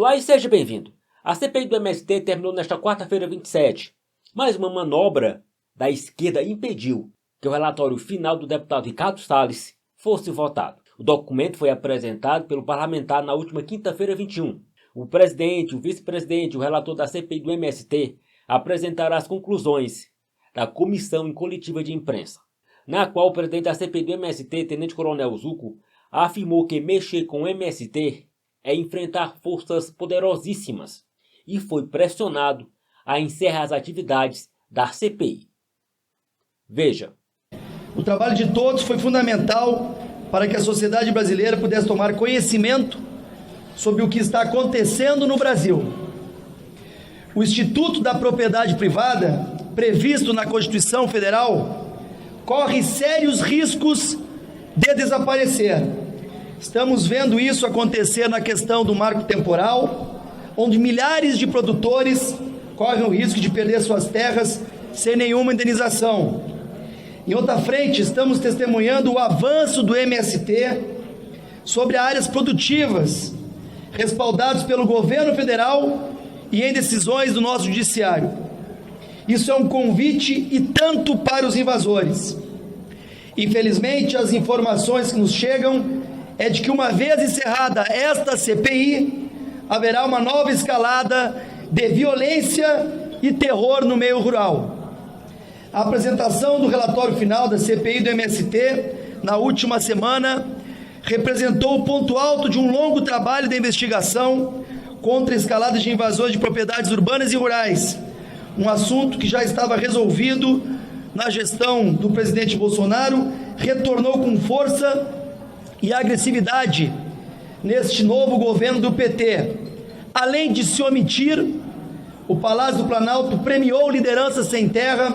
Olá e seja bem-vindo. A CPI do MST terminou nesta quarta-feira 27. Mas uma manobra da esquerda impediu que o relatório final do deputado Ricardo Salles fosse votado. O documento foi apresentado pelo parlamentar na última quinta-feira 21. O presidente, o vice-presidente e o relator da CPI do MST apresentaram as conclusões da comissão em coletiva de imprensa, na qual o presidente da CPI do MST, Tenente Coronel Zuco, afirmou que mexer com o MST é enfrentar forças poderosíssimas e foi pressionado a encerrar as atividades da CPI. Veja. O trabalho de todos foi fundamental para que a sociedade brasileira pudesse tomar conhecimento sobre o que está acontecendo no Brasil. O Instituto da Propriedade Privada, previsto na Constituição Federal, corre sérios riscos de desaparecer. Estamos vendo isso acontecer na questão do marco temporal, onde milhares de produtores correm o risco de perder suas terras sem nenhuma indenização. Em outra frente, estamos testemunhando o avanço do MST sobre áreas produtivas, respaldados pelo governo federal e em decisões do nosso judiciário. Isso é um convite e tanto para os invasores. Infelizmente, as informações que nos chegam é de que, uma vez encerrada esta CPI, haverá uma nova escalada de violência e terror no meio rural. A apresentação do relatório final da CPI do MST, na última semana, representou o ponto alto de um longo trabalho de investigação contra escaladas de invasões de propriedades urbanas e rurais, um assunto que já estava resolvido na gestão do presidente Bolsonaro, retornou com força e agressividade neste novo governo do PT. Além de se omitir, o Palácio do Planalto premiou lideranças sem terra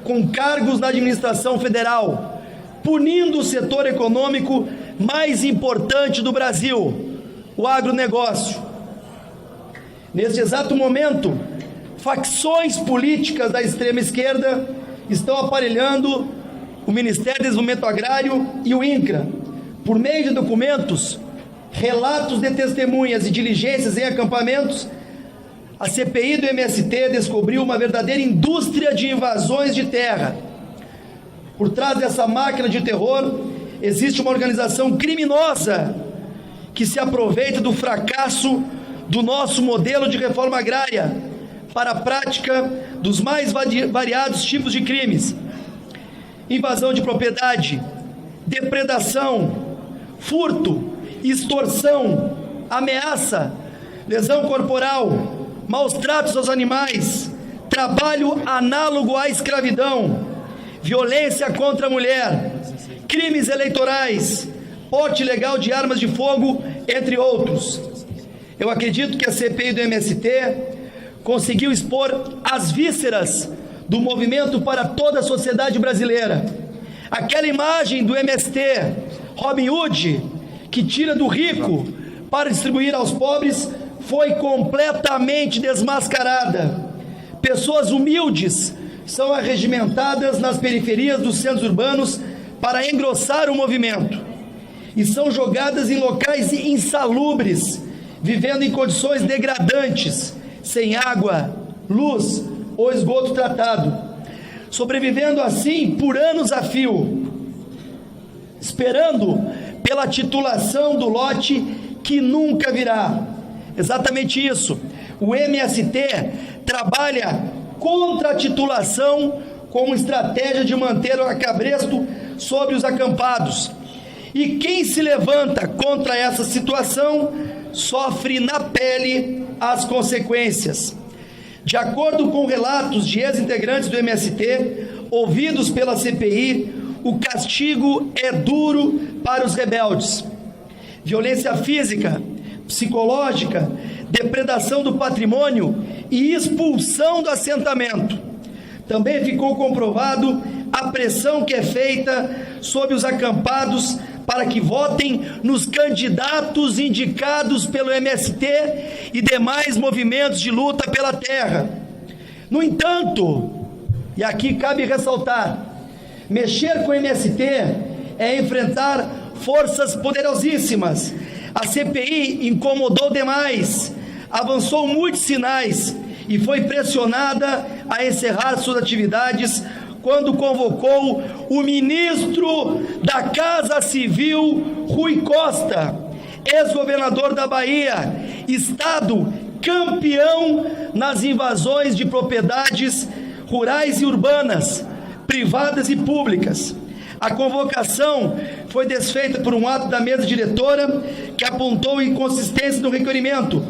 com cargos na administração federal, punindo o setor econômico mais importante do Brasil, o agronegócio. Neste exato momento, facções políticas da extrema esquerda estão aparelhando o Ministério do Desenvolvimento Agrário e o INCRA. Por meio de documentos, relatos de testemunhas e diligências em acampamentos, a CPI do MST descobriu uma verdadeira indústria de invasões de terra. Por trás dessa máquina de terror, existe uma organização criminosa que se aproveita do fracasso do nosso modelo de reforma agrária para a prática dos mais variados tipos de crimes: invasão de propriedade, depredação, furto, extorsão, ameaça, lesão corporal, maus tratos aos animais, trabalho análogo à escravidão, violência contra a mulher, crimes eleitorais, porte ilegal de armas de fogo, entre outros. Eu acredito que a CPI do MST conseguiu expor as vísceras do movimento para toda a sociedade brasileira. Aquela imagem do MST, Robin Hood, que tira do rico para distribuir aos pobres, foi completamente desmascarada. Pessoas humildes são arregimentadas nas periferias dos centros urbanos para engrossar o movimento e são jogadas em locais insalubres, vivendo em condições degradantes, sem água, luz ou esgoto tratado, sobrevivendo assim por anos a fio, esperando pela titulação do lote que nunca virá. Exatamente isso. O MST trabalha contra a titulação como estratégia de manter o cabresto sobre os acampados. E quem se levanta contra essa situação sofre na pele as consequências. De acordo com relatos de ex-integrantes do MST, ouvidos pela CPI, o castigo é duro para os rebeldes. Violência física, psicológica, depredação do patrimônio e expulsão do assentamento. Também ficou comprovado a pressão que é feita sobre os acampados para que votem nos candidatos indicados pelo MST e demais movimentos de luta pela terra. No entanto, e aqui cabe ressaltar, mexer com o MST é enfrentar forças poderosíssimas. A CPI incomodou demais avançou muitos sinais e foi pressionada a encerrar suas atividades quando convocou o ministro da Casa Civil, Rui Costa, ex-governador da Bahia, estado campeão nas invasões de propriedades rurais e urbanas, privadas e públicas. A convocação foi desfeita por um ato da mesa diretora que apontou inconsistência no requerimento.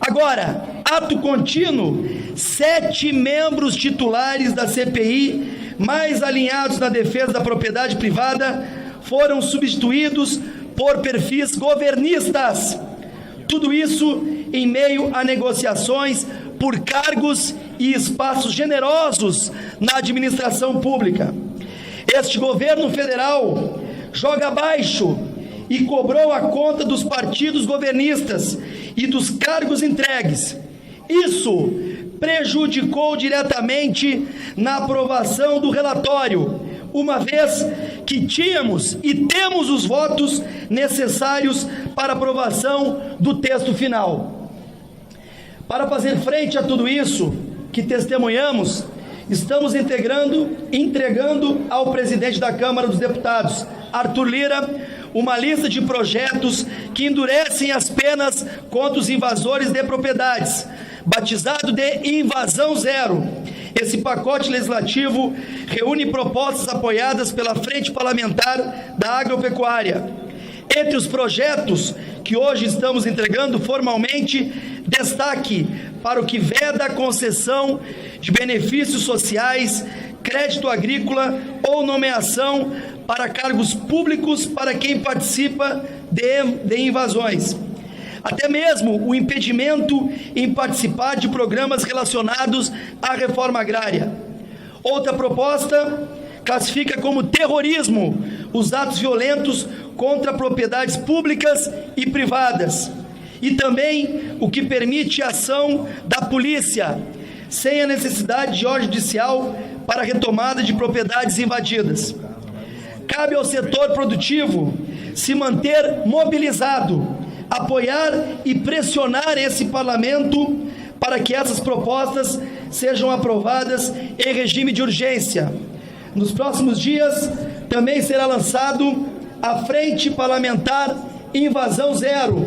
Agora, ato contínuo, 7 membros titulares da CPI, mais alinhados na defesa da propriedade privada, foram substituídos por perfis governistas. Tudo isso em meio a negociações por cargos e espaços generosos na administração pública. Este governo federal joga abaixo e cobrou a conta dos partidos governistas e dos cargos entregues. Isso prejudicou diretamente na aprovação do relatório, uma vez que tínhamos e temos os votos necessários para aprovação do texto final. Para fazer frente a tudo isso que testemunhamos, estamos entregando ao presidente da Câmara dos Deputados, Arthur Lira, uma lista de projetos que endurecem as penas contra os invasores de propriedades, batizado de Invasão Zero. Esse pacote legislativo reúne propostas apoiadas pela Frente Parlamentar da Agropecuária. Entre os projetos que hoje estamos entregando formalmente, destaque para o que veda a concessão de benefícios sociais, crédito agrícola ou nomeação para cargos públicos para quem participa de invasões. Até mesmo o impedimento em participar de programas relacionados à reforma agrária. Outra proposta classifica como terrorismo os atos violentos contra propriedades públicas e privadas. E também o que permite a ação da polícia, sem a necessidade de ordem judicial para a retomada de propriedades invadidas. Cabe ao setor produtivo se manter mobilizado, apoiar e pressionar esse parlamento para que essas propostas sejam aprovadas em regime de urgência. Nos próximos dias também será lançado a Frente Parlamentar Invasão Zero,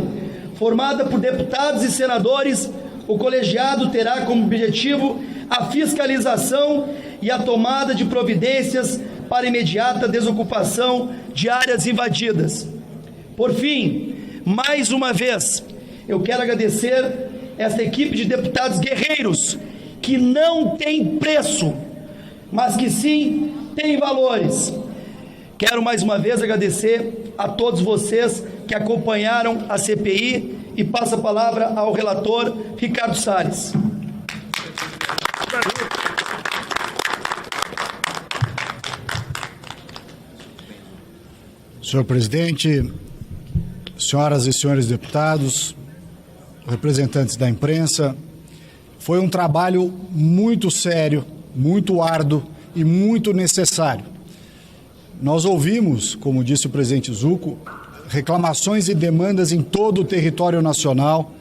formada por deputados e senadores. O colegiado terá como objetivo a fiscalização e a tomada de providências para imediata desocupação de áreas invadidas. Por fim, mais uma vez, eu quero agradecer esta equipe de deputados guerreiros que não tem preço, mas que sim tem valores. Quero mais uma vez agradecer a todos vocês que acompanharam a CPI e passo a palavra ao relator Ricardo Salles. Senhor presidente, senhoras e senhores deputados, representantes da imprensa, foi um trabalho muito sério, muito árduo e muito necessário. Nós ouvimos, como disse o presidente Zucco, reclamações e demandas em todo o território nacional,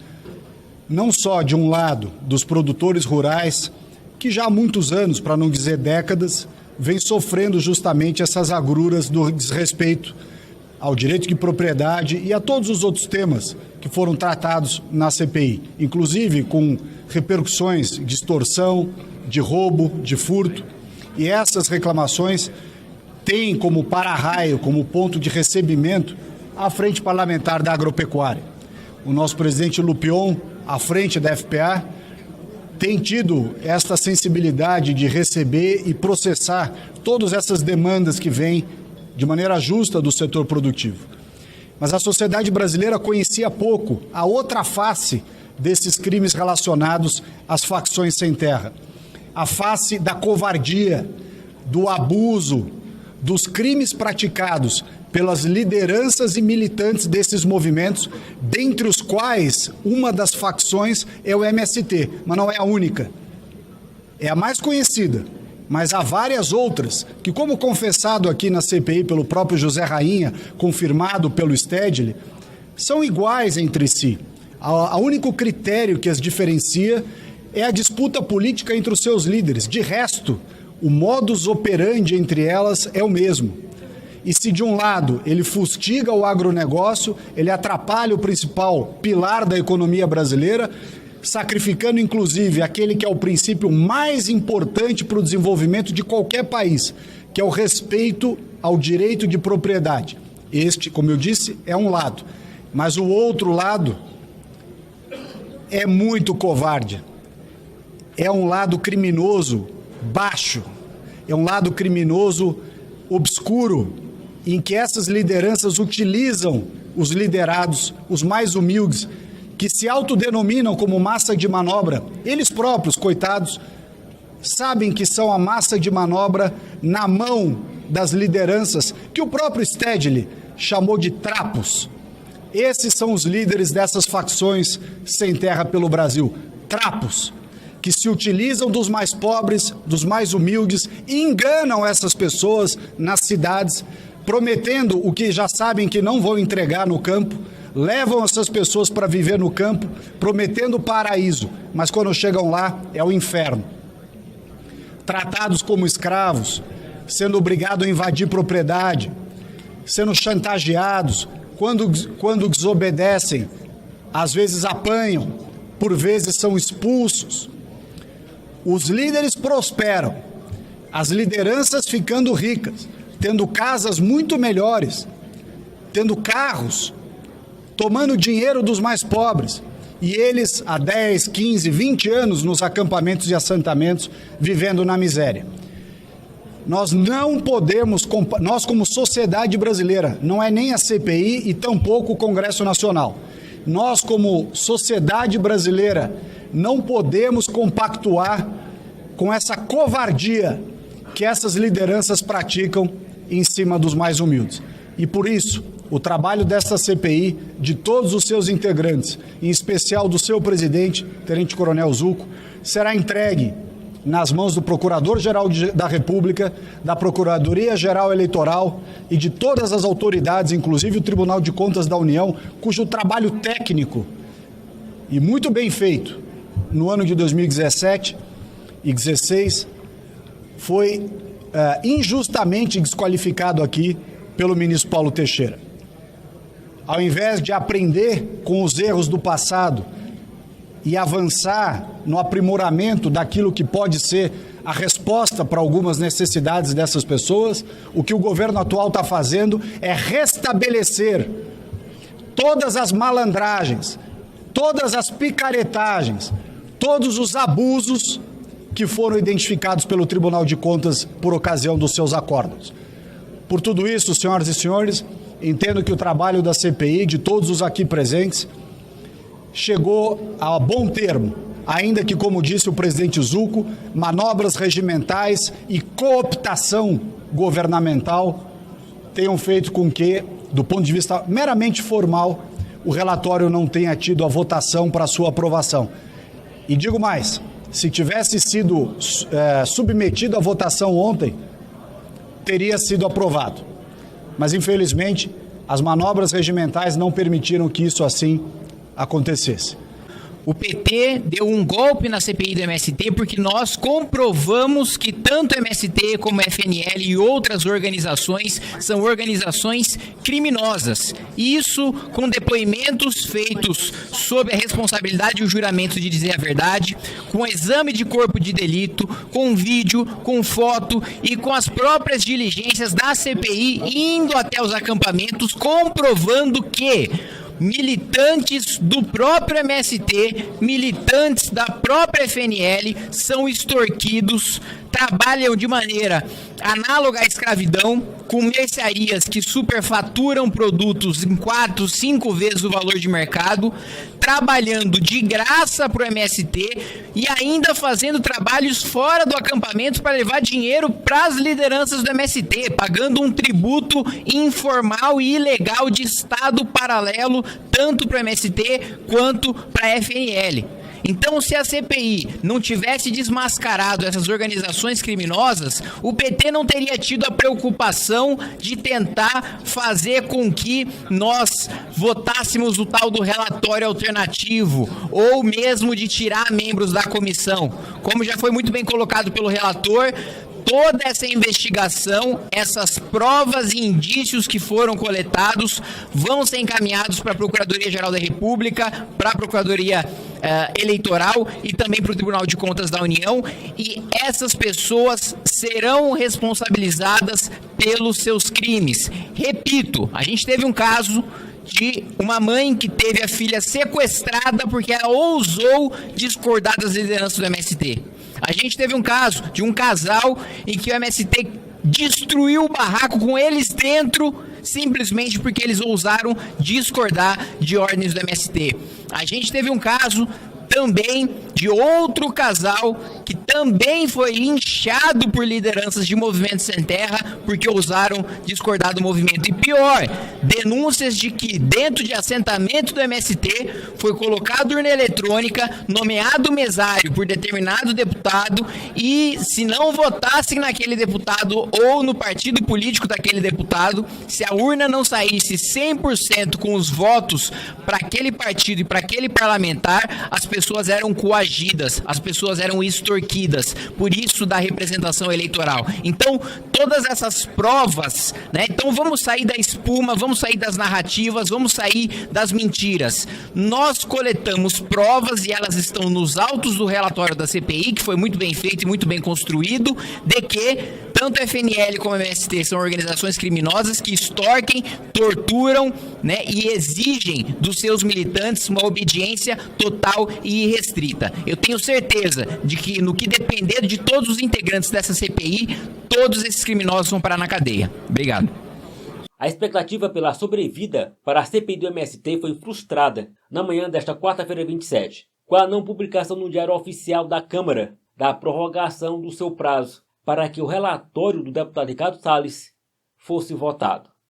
não só de um lado dos produtores rurais, que já há muitos anos, para não dizer décadas, vem sofrendo justamente essas agruras do desrespeito ao direito de propriedade e a todos os outros temas que foram tratados na CPI, inclusive com repercussões de extorsão, de roubo, de furto. E essas reclamações têm como para-raio, como ponto de recebimento, a Frente Parlamentar da Agropecuária. O nosso presidente Lupion, à frente da FPA, tem tido esta sensibilidade de receber e processar todas essas demandas que vêm de maneira justa do setor produtivo. Mas a sociedade brasileira conhecia pouco a outra face desses crimes relacionados às facções sem terra. A face da covardia, do abuso, dos crimes praticados pelas lideranças e militantes desses movimentos, dentre os quais uma das facções é o MST, mas não é a única. É a mais conhecida, mas há várias outras que, como confessado aqui na CPI pelo próprio José Rainha, confirmado pelo Stedley, são iguais entre si. O único critério que as diferencia é a disputa política entre os seus líderes. De resto, o modus operandi entre elas é o mesmo. E se de um lado ele fustiga o agronegócio, ele atrapalha o principal pilar da economia brasileira, sacrificando inclusive aquele que é o princípio mais importante para o desenvolvimento de qualquer país, que é o respeito ao direito de propriedade. Este, como eu disse, é um lado. Mas o outro lado é muito covarde. É um lado criminoso baixo. É um lado criminoso obscuro, em que essas lideranças utilizam os liderados, os mais humildes, que se autodenominam como massa de manobra. Eles próprios, coitados, sabem que são a massa de manobra na mão das lideranças, que o próprio Stedley chamou de trapos. Esses são os líderes dessas facções sem terra pelo Brasil. Trapos, que se utilizam dos mais pobres, dos mais humildes, e enganam essas pessoas nas cidades, prometendo o que já sabem que não vão entregar no campo, levam essas pessoas para viver no campo, prometendo paraíso, mas quando chegam lá é o inferno. Tratados como escravos, sendo obrigados a invadir propriedade, sendo chantageados, quando desobedecem, às vezes apanham, por vezes são expulsos. Os líderes prosperam, as lideranças ficando ricas, tendo casas muito melhores, tendo carros, tomando dinheiro dos mais pobres, e eles há 10, 15, 20 anos nos acampamentos e assentamentos, vivendo na miséria. Nós não podemos, nós como sociedade brasileira, não é nem a CPI e tampouco o Congresso Nacional, nós como sociedade brasileira não podemos compactuar com essa covardia que essas lideranças praticam em cima dos mais humildes. E por isso, o trabalho desta CPI, de todos os seus integrantes, em especial do seu presidente, Tenente Coronel Zuco, será entregue nas mãos do Procurador-Geral da República, da Procuradoria-Geral Eleitoral e de todas as autoridades, inclusive o Tribunal de Contas da União, cujo trabalho técnico e muito bem feito no ano de 2017 e 2016 foi injustamente desqualificado aqui pelo ministro Paulo Teixeira. Ao invés de aprender com os erros do passado e avançar no aprimoramento daquilo que pode ser a resposta para algumas necessidades dessas pessoas, o que o governo atual está fazendo é restabelecer todas as malandragens, todas as picaretagens, todos os abusos que foram identificados pelo Tribunal de Contas por ocasião dos seus acordos. Por tudo isso, senhoras e senhores, entendo que o trabalho da CPI, de todos os aqui presentes, chegou a bom termo, ainda que, como disse o presidente Zuco, manobras regimentais e cooptação governamental tenham feito com que, do ponto de vista meramente formal, o relatório não tenha tido a votação para sua aprovação. E digo mais, se tivesse sido submetido à votação ontem, teria sido aprovado. Mas, infelizmente, as manobras regimentais não permitiram que isso assim acontecesse. O PT deu um golpe na CPI do MST porque nós comprovamos que tanto o MST como o FNL e outras organizações são organizações criminosas. Isso com depoimentos feitos sob a responsabilidade e o juramento de dizer a verdade, com exame de corpo de delito, com vídeo, com foto e com as próprias diligências da CPI indo até os acampamentos, comprovando que militantes do próprio MST, militantes da própria FNL são extorquidos, trabalham de maneira análoga à escravidão, com mercearias que superfaturam produtos em 4, 5 vezes o valor de mercado, trabalhando de graça para o MST e ainda fazendo trabalhos fora do acampamento para levar dinheiro para as lideranças do MST, pagando um tributo informal e ilegal de Estado paralelo, tanto para o MST quanto para a FNL. Então, se a CPI não tivesse desmascarado essas organizações criminosas, o PT não teria tido a preocupação de tentar fazer com que nós votássemos o tal do relatório alternativo, ou mesmo de tirar membros da comissão. Como já foi muito bem colocado pelo relator, toda essa investigação, essas provas e indícios que foram coletados vão ser encaminhados para a Procuradoria-Geral da República, para a Procuradoria Eleitoral e também para o Tribunal de Contas da União, e essas pessoas serão responsabilizadas pelos seus crimes. Repito, a gente teve um caso de uma mãe que teve a filha sequestrada porque ela ousou discordar das lideranças do MST. A gente teve um caso de um casal em que o MST destruiu o barraco com eles dentro, simplesmente porque eles ousaram discordar de ordens do MST. A gente teve um caso também de outro casal que também foi linchado por lideranças de movimentos sem terra porque ousaram discordar do movimento. E pior, denúncias de que dentro de assentamento do MST foi colocado urna eletrônica, nomeado mesário por determinado deputado, e se não votassem naquele deputado ou no partido político daquele deputado, se a urna não saísse 100% com os votos para aquele partido e para aquele parlamentar, as pessoas eram coagidas, as pessoas eram extorquidas, por isso da representação eleitoral. Então, todas essas provas, né? Então vamos sair da espuma, vamos sair das narrativas, vamos sair das mentiras. Nós coletamos provas e elas estão nos autos do relatório da CPI, que foi muito bem feito e muito bem construído, de que tanto a FNL como a MST são organizações criminosas que extorquem, torturam, né, e exigem dos seus militantes uma obediência total e irrestrita. Eu tenho certeza de que, no que depender de todos os integrantes dessa CPI, todos esses criminosos vão parar na cadeia. Obrigado. A expectativa pela sobrevida para a CPI do MST foi frustrada na manhã desta quarta-feira 27, com a não publicação no Diário Oficial da Câmara da prorrogação do seu prazo para que o relatório do deputado Ricardo Salles fosse votado.